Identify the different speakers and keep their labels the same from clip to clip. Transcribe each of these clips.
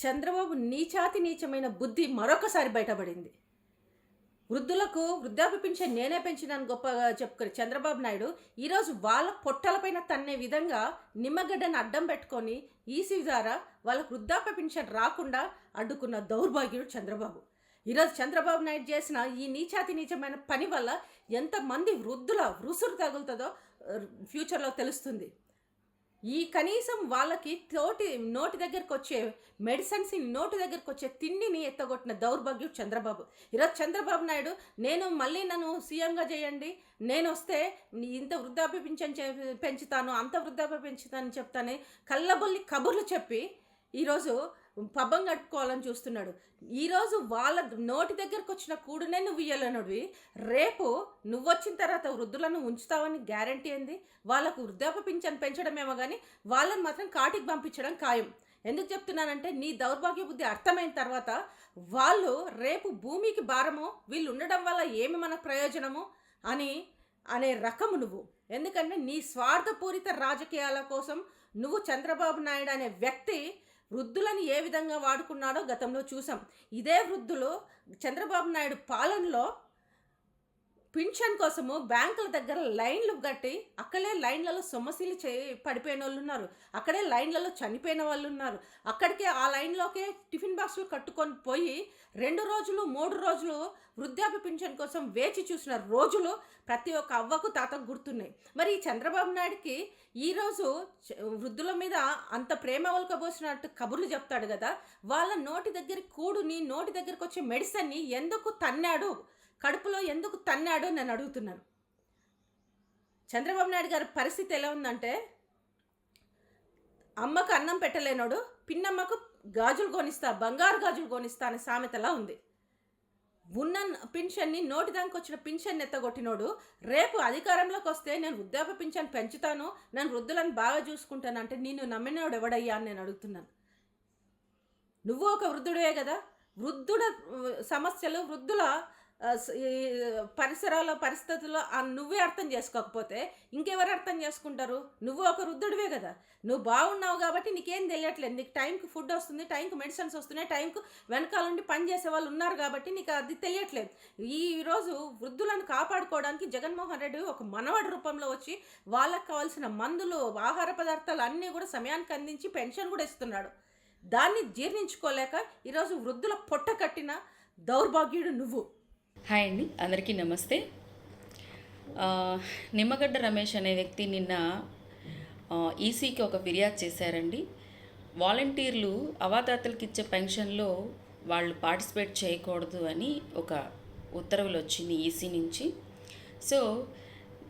Speaker 1: చంద్రబాబు నీచాతి నీచమైన బుద్ధి మరొకసారి బయటపడింది. వృద్ధులకు వృద్ధాప్య పింఛన్ నేనే పెంచినాను గొప్పగా చెప్పుకొని చంద్రబాబు నాయుడు ఈరోజు వాళ్ళ పొట్టలపైన తన్నే విధంగా నిమ్మగడ్డను అడ్డం పెట్టుకొని ఈసీ ద్వారా వాళ్ళకు వృద్ధాప్య పింఛన్ రాకుండా అడ్డుకున్న దౌర్భాగ్యుడు చంద్రబాబు. ఈరోజు చంద్రబాబు నాయుడు చేసిన ఈ నీచాతి నీచమైన పని వల్ల ఎంతమంది వృద్ధుల ఉసురు తగులుతుందో ఫ్యూచర్లో తెలుస్తుంది. ఈ కనీసం వాళ్ళకి నోటి దగ్గరకు వచ్చే మెడిసిన్స్ని, నోటి దగ్గరకు వచ్చే తిండిని ఎత్తగొట్టిన దౌర్భాగ్యం చంద్రబాబు. ఈరోజు చంద్రబాబు నాయుడు నన్ను సీఎంగా చేయండి, నేను వస్తే ఇంత వృద్ధాప్య పింఛన్ పెంచుతాను, అంత వృద్ధాప్య పెంచుతానని చెప్తాను కళ్ళబొల్లి కబుర్లు చెప్పి ఈరోజు పబ్బం గడుపుకోవాలని చూస్తున్నాడు. ఈరోజు వాళ్ళ నోటి దగ్గరకు వచ్చిన కూడునే నువ్వు ఇయ్యలేనుడివి, రేపు నువ్వు వచ్చిన తర్వాత వృద్ధులను ఉంచుతావని గ్యారంటీ ఏంది? వాళ్ళకు వృద్ధాప్య పింఛన్ పెంచడమేమో కానీ వాళ్ళని మాత్రం కాటికి పంపించడం ఖాయం. ఎందుకు చెప్తున్నానంటే నీ దౌర్భాగ్య బుద్ధి అర్థమైన తర్వాత వాళ్ళు రేపు భూమికి భారమో, వీళ్ళు ఉండడం వల్ల ఏమి మనకు ప్రయోజనము అనే రకము నువ్వు. ఎందుకంటే నీ స్వార్థపూరిత రాజకీయాల కోసం నువ్వు చంద్రబాబు నాయుడు అనే వ్యక్తి వృద్ధులను ఏ విధంగా వాడుకున్నాడో గతంలో చూసాం. ఇదే వృద్ధులు చంద్రబాబు నాయుడు పాలనలో పింఛన్ కోసము బ్యాంకుల దగ్గర లైన్లు కట్టి అక్కడే లైన్లలో సొమ్మసిల్లి పడిపోయిన వాళ్ళు ఉన్నారు, అక్కడే లైన్లలో చనిపోయిన వాళ్ళు ఉన్నారు. అక్కడికే ఆ లైన్లోకే టిఫిన్ బాక్సులు కట్టుకొని పోయి 2 రోజులు 3 రోజులు వృద్ధాప్య పింఛన్ కోసం వేచి చూసిన రోజులు ప్రతి ఒక్క అవ్వకు తాతకు గుర్తున్నాయి. మరి ఈ చంద్రబాబు నాయుడికి ఈరోజు వృద్ధుల మీద అంత ప్రేమ ఒలకబోసినట్టు కబుర్లు చెప్తాడు కదా, వాళ్ళ నోటి దగ్గరికి వచ్చే మెడిసిన్ని ఎందుకు తన్నాడు, కడుపులో ఎందుకు తన్నాడు నేను అడుగుతున్నాను. చంద్రబాబు నాయుడు గారి పరిస్థితి ఎలా ఉందంటే, అమ్మకు అన్నం పెట్టలేనోడు పిన్నమ్మకు గాజులు కొనిస్తా, బంగారు గాజులు కొనిస్తా అనే సామెతలా ఉంది. ఉన్న పింఛన్ని నోటి దానికి వచ్చిన పింఛన్ ఎత్తగొట్టినోడు రేపు అధికారంలోకి వస్తే నేను వృద్ధాప్య పింఛన్ పెంచుతాను, నేను వృద్ధులను బాగా చూసుకుంటాను అంటే నిన్ను నమ్మినోడు ఎవడయ్యా అని నేను అడుగుతున్నాను. నువ్వు ఒక వృద్ధుడే కదా, వృద్ధుల సమస్యలు, వృద్ధుల పరిస్థితుల్లో నువ్వే అర్థం చేసుకోకపోతే ఇంకెవరు అర్థం చేసుకుంటారు? నువ్వు ఒక వృద్ధుడివే కదా, నువ్వు బాగున్నావు కాబట్టి నీకేం తెలియట్లేదు. నీకు టైంకి ఫుడ్ వస్తుంది, టైంకి మెడిసిన్స్ వస్తున్నాయి, టైంకు వెనకాల నుండి పని చేసే వాళ్ళు ఉన్నారు కాబట్టి నీకు అది తెలియట్లేదు. ఈరోజు వృద్ధులను కాపాడుకోవడానికి జగన్మోహన్ రెడ్డి ఒక మనవడి రూపంలో వచ్చి వాళ్ళకు కావాల్సిన మందులు, ఆహార పదార్థాలు అన్నీ కూడా సమయానికి అందించి పెన్షన్ కూడా ఇస్తున్నాడు. దాన్ని జీర్ణించుకోలేక ఈరోజు వృద్ధుల పొట్ట కట్టిన దౌర్భాగ్యుడు నువ్వు.
Speaker 2: హాయ్ అండి, అందరికీ నమస్తే. నిమ్మగడ్డ రమేష్ అనే వ్యక్తి నిన్న ఈసీకి ఒక ఫిర్యాదు చేశారండి. వాలంటీర్లు అవాతాతలకు ఇచ్చే పెన్షన్లో వాళ్ళు పార్టిసిపేట్ చేయకూడదు అని ఒక ఉత్తర్వులు వచ్చింది ఈసీ నుంచి. సో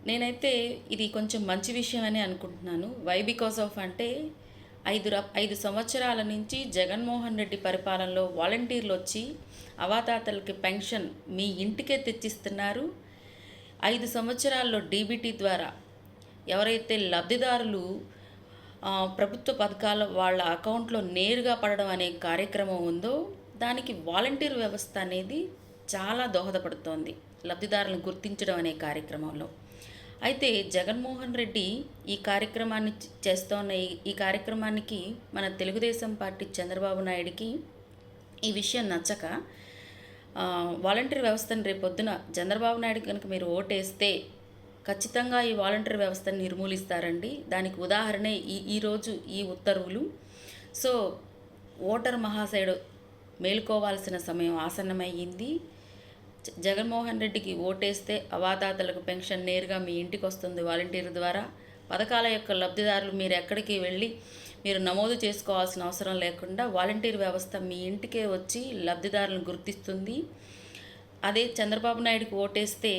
Speaker 2: నేనైతే ఇది కొంచెం మంచి విషయం అని అనుకుంటున్నాను. వై బికాస్ ఆఫ్ అంటే 5 సంవత్సరాల నుంచి జగన్మోహన్ రెడ్డి పరిపాలనలో వాలంటీర్లు వచ్చి అవాతాతలకి పెన్షన్ మీ ఇంటికే తెచ్చిస్తున్నారు. 5 సంవత్సరాల్లో డీబీటీ ద్వారా ఎవరైతే లబ్ధిదారులు ప్రభుత్వ పథకాల వాళ్ళ అకౌంట్లో నేరుగా పడడం అనే కార్యక్రమం ఉందో దానికి వాలంటీర్ వ్యవస్థ అనేది చాలా దోహదపడుతోంది లబ్ధిదారులను గుర్తించడం అనే కార్యక్రమంలో. అయితే జగన్మోహన్ రెడ్డి ఈ కార్యక్రమాన్ని చేస్తున్న ఈ కార్యక్రమానికి మన తెలుగుదేశం పార్టీ చంద్రబాబు నాయుడికి ఈ విషయం నచ్చక వాలంటీర్ వ్యవస్థను రేపొద్దున చంద్రబాబు నాయుడు కనుక మీరు ఓటేస్తే ఖచ్చితంగా ఈ వాలంటీర్ వ్యవస్థను నిర్మూలిస్తారండి. దానికి ఉదాహరణ ఈరోజు ఈ ఉత్తర్వులు. సో ఓటర్ మహాశయుడు మేలుకోవాల్సిన సమయం ఆసన్నమయ్యింది. జగన్మోహన్ రెడ్డికి ఓటేస్తే అవాతాతలకు పెన్షన్ నేరుగా మీ ఇంటికి వస్తుంది వాలంటీర్ ద్వారా. పథకాల యొక్క లబ్ధిదారులు మీరు ఎక్కడికి వెళ్ళి మీరు నమోదు చేసుకోవాల్సిన అవసరం లేకుండా వాలంటీర్ వ్యవస్థ మీ ఇంటికే వచ్చి లబ్ధిదారులను గుర్తిస్తుంది. అదే చంద్రబాబు నాయుడుకి ఓటేస్తే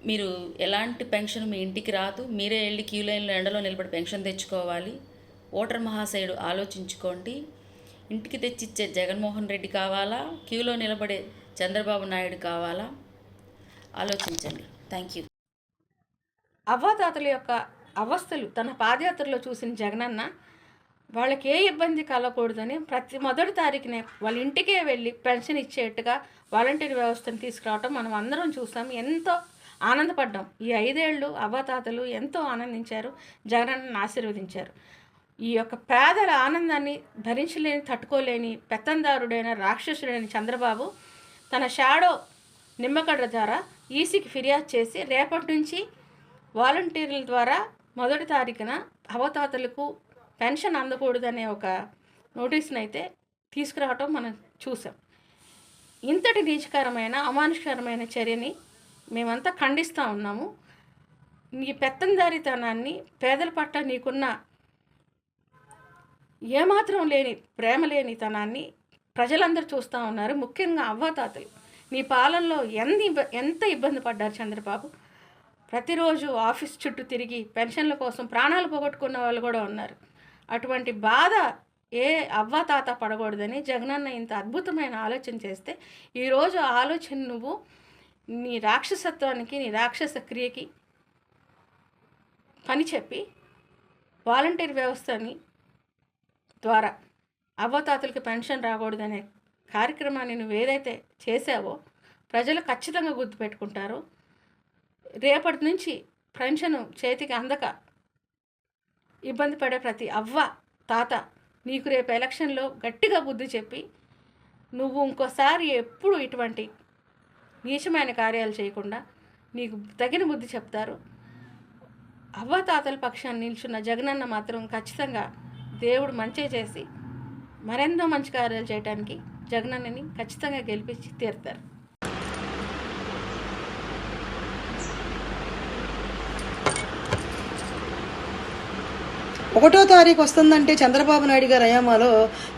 Speaker 2: మీరు ఎలాంటి పెన్షన్ మీ ఇంటికి రాదు, మీరే వెళ్ళి క్యూ లైన్లో ఎండలో నిలబడి పెన్షన్ తెచ్చుకోవాలి. ఓటర్ మహాశయుడు ఆలోచించుకోండి. ఇంటికి తెచ్చిచ్చే జగన్మోహన్ రెడ్డి కావాలా, క్యూలో నిలబడే చంద్రబాబు నాయుడు కావాలా? ఆలోచించండి. Thank you.
Speaker 3: అవ్వాతాతల యొక్క అవస్థలు తన పాదయాత్రలో చూసిన జగనన్న వాళ్ళకి ఏ ఇబ్బంది కలగకూడదని మొదటి తారీఖునే వాళ్ళ ఇంటికే వెళ్ళి పెన్షన్ ఇచ్చేట్టుగా వాలంటీర్ వ్యవస్థను తీసుకురావటం మనం అందరం చూసాం. ఎంతో ఆనందపడ్డాం. ఈ 5 ఏళ్ళు అవ్వాతాతలు ఎంతో ఆనందించారు, జగనన్నను ఆశీర్వదించారు. ఈ యొక్క పేదల ఆనందాన్ని భరించలేని తట్టుకోలేని పెత్తందారుడైన రాక్షసుడైన చంద్రబాబు తన షాడో నిమ్మగడ్డ ద్వారా ఈసీకి ఫిర్యాదు చేసి రేపటి నుంచి వాలంటీర్ల ద్వారా 1వ తారీఖున అవతాతలకు పెన్షన్ అందకూడదనే ఒక నోటీస్ని అయితే తీసుకురావటం మనం చూసాం. ఇంతటి నీచకరమైన అమానుషకరమైన చర్యని మేమంతా ఖండిస్తూ ఉన్నాము. నీ పెత్తందారితనాన్ని, పేదల పట్ల నీకున్న ఏమాత్రం లేని ప్రేమ లేనితనాన్ని ప్రజలందరూ చూస్తూ ఉన్నారు. ముఖ్యంగా అవ్వాతాతలు నీ పాలనలో ఎంత ఇబ్బంది పడ్డారు చంద్రబాబు. ప్రతిరోజు ఆఫీస్ చుట్టూ తిరిగి పెన్షన్ల కోసం ప్రాణాలు పోగొట్టుకున్న వాళ్ళు కూడా ఉన్నారు. అటువంటి బాధ ఏ అవ్వాతాత పడకూడదని జగనన్న ఇంత అద్భుతమైన ఆలోచన చేస్తే ఈరోజు ఆ ఆలోచన నువ్వు నీ రాక్షసత్వానికి, నీ రాక్షస క్రియకి పని చెప్పి వాలంటీర్ వ్యవస్థని ద్వారా అవ్వతాతలకి పెన్షన్ రాకూడదనే కార్యక్రమాన్ని నువ్వు ఏదైతే చేసావో ప్రజలు ఖచ్చితంగా గుర్తుపెట్టుకుంటారు. రేపటి నుంచి పెన్షన్ చేతికి అందక ఇబ్బంది పడే ప్రతి అవ్వ తాత నీకు రేపు ఎలక్షన్లో గట్టిగా బుద్ధి చెప్పి నువ్వు ఇంకోసారి ఎప్పుడు ఇటువంటి నీచమైన కార్యాలు చేయకుండా నీకు తగిన బుద్ధి చెప్తారు. అవ్వతాతల పక్షాన్ని నిల్చున్న జగనన్న మాత్రం ఖచ్చితంగా దేవుడు మంచి చేసి మరెంతో మంచి కార్యాలు చేయడానికి జగనన్నని ఖచ్చితంగా గెలిపించి తీరుతారు.
Speaker 4: 1వ తారీఖు వస్తుందంటే చంద్రబాబు నాయుడు గారు అయామాలో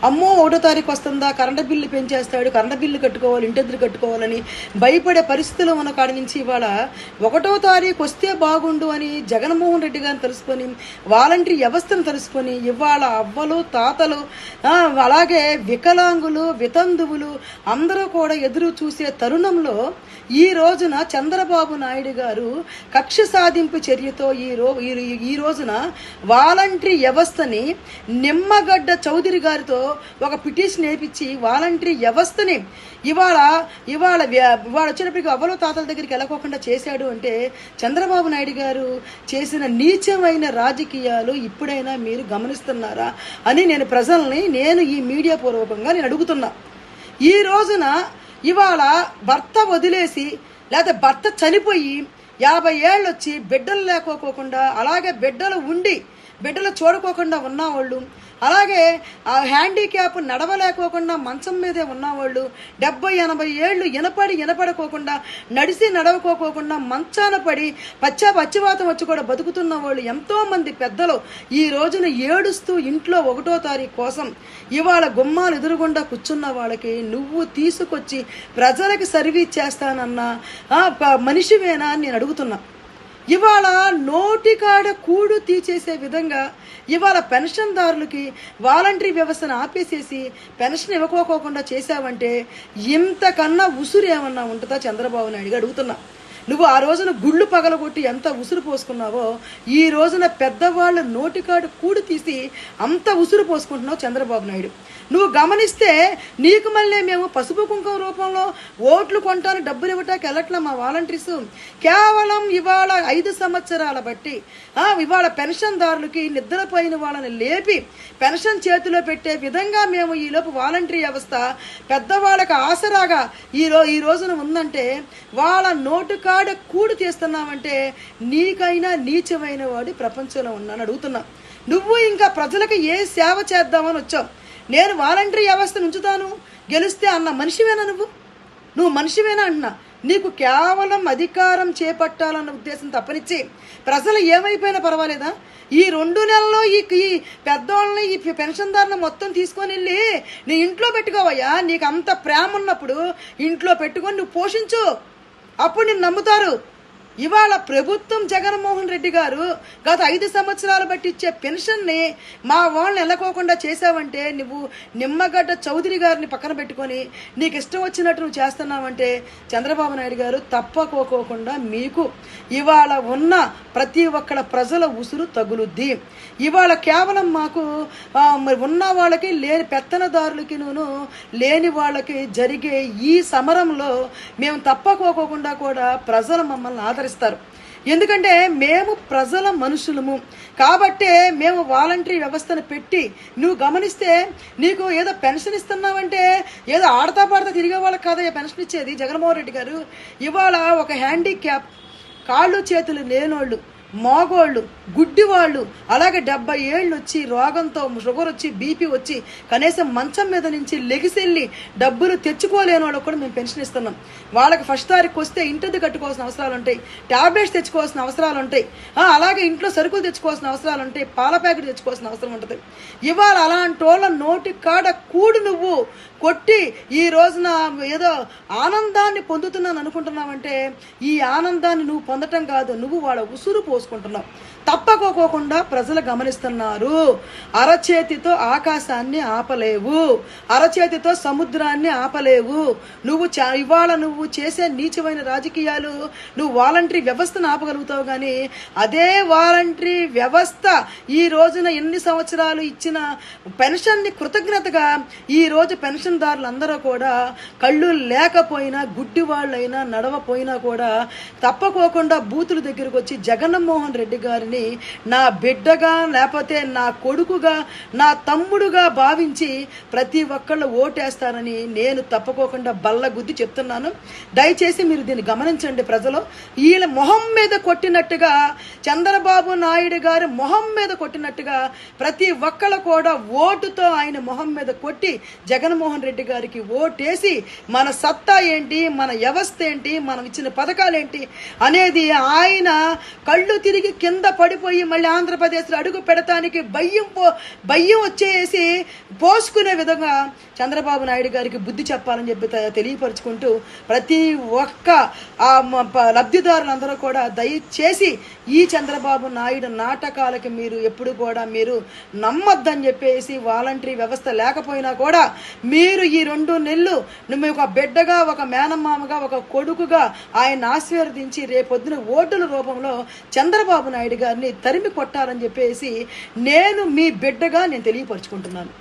Speaker 4: అమ్మో 1వ తారీఖు వస్తుందా, కరెంటు బిల్లు పెంచేస్తాడు, కరెంటు బిల్లు కట్టుకోవాలి, ఇంటెద్దులు కట్టుకోవాలని భయపడే పరిస్థితుల్లో ఉన్న కాడి నుంచి ఇవాళ 1వ తారీఖు వస్తే బాగుండు అని జగన్మోహన్ రెడ్డి గారిని తెలుసుకొని వాలంటరీ వ్యవస్థను తెలుసుకొని ఇవాళ అవ్వలు తాతలు అలాగే వికలాంగులు వితంతువులు అందరూ కూడా ఎదురు చూసే తరుణంలో ఈ రోజున చంద్రబాబు నాయుడు గారు కక్ష సాధింపు చర్యతో ఈ రోజున వాలంటరీ వ్యవస్థని నిమ్మగడ్డ చౌదరి గారితో ఒక పిటిషన్ వేయించి వాలంటరీ వ్యవస్థని ఇవాళ వచ్చినప్పటికీ అవ్వలో తాతల దగ్గరికి వెళ్ళకోకుండా చేశాడు అంటే చంద్రబాబు నాయుడు గారు చేసిన నీచమైన రాజకీయాలు ఇప్పుడైనా మీరు గమనిస్తున్నారా అని నేను ఈ మీడియా పూర్వకంగా నేను అడుగుతున్నా. ఈ రోజున ఇవాళ భర్త వదిలేసి లేదా భర్త చనిపోయి 50 ఏళ్ళు వచ్చి బిడ్డలు లేకోకుండా అలాగే బిడ్డలు ఉండి బిడ్డలు చూడుకోకుండా ఉన్నవాళ్ళు అలాగే ఆ హ్యాండిక్యాప్ నడవలేకోకుండా మంచం మీదే ఉన్నవాళ్ళు 70-80 ఏళ్ళు వినపడకోకుండా నడవకోకుండా మంచాన పడి పచ్చివాతం వచ్చి కూడా బతుకుతున్న వాళ్ళు ఎంతోమంది పెద్దలు ఈ రోజున ఏడుస్తూ ఇంట్లో 1వ తారీఖు కోసం ఇవాళ గుమ్మాలు ఎదురుగుండా కూర్చున్న వాళ్ళకి నువ్వు తీసుకొచ్చి ప్రజలకి సర్వీస్ చేస్తానన్నా మనిషివేనా అని నేను అడుగుతున్నా. ఇవాళ నోటికాడ కూడు తీసేసే విధంగా ఇవాళ పెన్షన్దారులకి వాలంటరీ వ్యవస్థను ఆపేసేసి పెన్షన్ ఇవ్వకోకుండా చేశావంటే ఇంతకన్నా ఉసురు ఏమన్నా ఉంటుందా చంద్రబాబు నాయుడు గారు అడుగుతున్నా. నువ్వు ఆ రోజున గుళ్ళు పగలగొట్టి ఎంత ఉసురు పోసుకున్నావో ఈ రోజున పెద్దవాళ్ళ నోటికాడు కూడు తీసి అంత ఉసురు పోసుకుంటున్నావు చంద్రబాబు నాయుడు. నువ్వు గమనిస్తే నీకు మళ్ళీ మేము పసుపు కుంకుమ రూపంలో ఓట్లు కొంటాను డబ్బులు ఇవ్వటానికి వెళ్ళట్లా మా వాలంటీర్స్. కేవలం ఇవాళ 5 సంవత్సరాల బట్టి ఇవాళ పెన్షన్దారులకి నిద్రపోయిన వాళ్ళని లేపి పెన్షన్ చేతిలో పెట్టే విధంగా మేము ఈలోపు వాలంటరీ వ్యవస్థ పెద్దవాళ్ళకి ఆసరాగా ఈ రోజున ఉందంటే వాళ్ళ నోటుకాడ కూడు తీస్తున్నామంటే నీకైనా నీచమైన వాడు ప్రపంచంలో ఉన్నాను అడుగుతున్నా. నువ్వు ఇంకా ప్రజలకు ఏ సేవ చేద్దామని వచ్చావు. నేను వాలంటరీ వ్యవస్థను ఉంచుతాను గెలిస్తే అన్న మనిషివేనా నువ్వు మనిషివేనా అంటున్నా. నీకు కేవలం అధికారం చేపట్టాలన్న ఉద్దేశం తప్పనిచ్చి ప్రజలు ఏమైపోయినా పర్వాలేదా ఈ 2 నెలల్లో ఈ పెద్దవాళ్ళని ఈ పెన్షన్దారుని మొత్తం తీసుకొని వెళ్ళి నీ ఇంట్లో పెట్టుకోవయ్యా. నీకు అంత ప్రేమ ఉన్నప్పుడు ఇంట్లో పెట్టుకొని నువ్వు పోషించు, అప్పుడు నిన్ను నమ్ముతారు. ఇవాళ ప్రభుత్వం జగన్మోహన్ రెడ్డి గారు గత 5 సంవత్సరాలు బట్టి ఇచ్చే పెన్షన్ని మా వాళ్ళని వెళ్ళకోకుండా చేసావంటే నువ్వు నిమ్మగడ్డ చౌదరి గారిని పక్కన పెట్టుకొని నీకు ఇష్టం వచ్చినట్టు నువ్వు చేస్తున్నావంటే చంద్రబాబు నాయుడు గారు తప్పకోకుండా మీకు ఇవాళ ఉన్న ప్రతి ఒక్కళ్ళ ప్రజల ఉసురు తగులుద్ది. ఇవాళ కేవలం మాకు ఉన్న వాళ్ళకి లేని పెత్తనదారులకి లేని వాళ్ళకి జరిగే ఈ సమరంలో మేము తప్పకోకుండా కూడా ప్రజలు మమ్మల్ని ఆదరిస్తారు. ఎందుకంటే మేము ప్రజల మనుషులము కాబట్టే మేము వాలంటరీ వ్యవస్థను పెట్టి, నువ్వు గమనిస్తే నీకు ఏదో పెన్షన్ ఇస్తున్నావంటే ఏదో ఆడతా పాడతా తిరిగే వాళ్ళకి కాదయ్యా పెన్షన్ ఇచ్చేది జగన్మోహన్ రెడ్డి గారు. ఇవాళ ఒక హ్యాండిక్యాప్, కాళ్ళు చేతులు లేనోళ్ళు, మోగోళ్ళు, గుడ్డివాళ్ళు, అలాగే 70 ఏళ్ళు వచ్చి రోగంతో షుగర్ వచ్చి బీపీ వచ్చి కనీసం మంచం మీద నుంచి లెగిసెళ్ళి డబ్బులు తెచ్చుకోలేని వాళ్ళకి కూడా మేము పెన్షన్ ఇస్తున్నాం. వాళ్ళకి ఫస్ట్ తారీఖు వస్తే ఇంటిది కట్టుకోవాల్సిన అవసరాలు ఉంటాయి, ట్యాబ్లెట్స్ తెచ్చుకోవాల్సిన అవసరాలు ఉంటాయి, అలాగే ఇంట్లో సరుకులు తెచ్చుకోవాల్సిన అవసరాలు ఉంటాయి, పాల ప్యాకెట్ తెచ్చుకోవాల్సిన అవసరం ఉంటుంది. ఇవాళ అలాంటి వాళ్ళ నోటి కాడ కూడు నువ్వు కొట్టి ఈ రోజున ఏదో ఆనందాన్ని పొందుతున్నాను అనుకుంటున్నావంటే ఈ ఆనందాన్ని నువ్వు పొందటం కాదు, నువ్వు వాళ్ళ ఉసురు పోసుకుంటున్నావు. తప్పకోకుండా ప్రజలు గమనిస్తున్నారు. అరచేతితో ఆకాశాన్ని ఆపలేవు, అరచేతితో సముద్రాన్ని ఆపలేవు. నువ్వు ఇవాళ నువ్వు చేసే నీచమైన రాజకీయాలు, నువ్వు వాలంటరీ వ్యవస్థను ఆపగలుగుతావు, కానీ అదే వాలంటరీ వ్యవస్థ ఈ రోజున ఎన్ని సంవత్సరాలు ఇచ్చిన పెన్షన్ని కృతజ్ఞతగా ఈ రోజు పెన్షన్దారులందరూ కూడా కళ్ళు లేకపోయినా, గుడ్డి వాళ్ళైనా, నడవపోయినా కూడా తప్పకోకుండా బూతుల దగ్గరకు వచ్చి జగన్మోహన్ రెడ్డి గారిని నా బిడ్డగా, లేకపోతే నా కొడుకుగా, నా తమ్ముడుగా భావించి ప్రతి ఒక్కళ్ళు ఓటేస్తారని నేను తప్పకోకుండా బల్ల గుద్ది చెప్తున్నాను. దయచేసి మీరు దీన్ని గమనించండి. ప్రజలు వీళ్ళ మొహం మీద కొట్టినట్టుగా, చంద్రబాబు నాయుడు గారి మొహం మీద కొట్టినట్టుగా ప్రతి ఒక్కళ్ళు కూడా ఓటుతో ఆయన మొహం మీద కొట్టి జగన్మోహన్ రెడ్డి గారికి ఓటేసి మన సత్తా ఏంటి, మన వ్యవస్థ ఏంటి, మనం ఇచ్చిన పథకాలేంటి అనేది ఆయన కళ్ళు తిరిగి కింద పడిపోయి మళ్ళీ ఆంధ్రప్రదేశ్లో అడుగు పెడతానికి భయం వచ్చేసి పోసుకునే విధంగా చంద్రబాబు నాయుడు గారికి బుద్ధి చెప్పాలని చెప్పి తెలియపరుచుకుంటూ ప్రతి ఒక్క లబ్ధిదారులందరూ కూడా దయచేసి ఈ చంద్రబాబు నాయుడు నాటకాలకి మీరు ఎప్పుడు కూడా మీరు నమ్మొద్దని చెప్పేసి, వాలంటరీ వ్యవస్థ లేకపోయినా కూడా మీరు ఈ 2 నెలలు నువ్వు ఒక బిడ్డగా, ఒక మేనమామగా, ఒక కొడుకుగా ఆయన ఆశీర్వదించి రేపొద్దున ఓటుల రూపంలో చంద్రబాబు నాయుడు గారిని తరిమి కొట్టాలని చెప్పేసి నేను మీ బిడ్డగా నేను తెలియపరుచుకుంటున్నాను.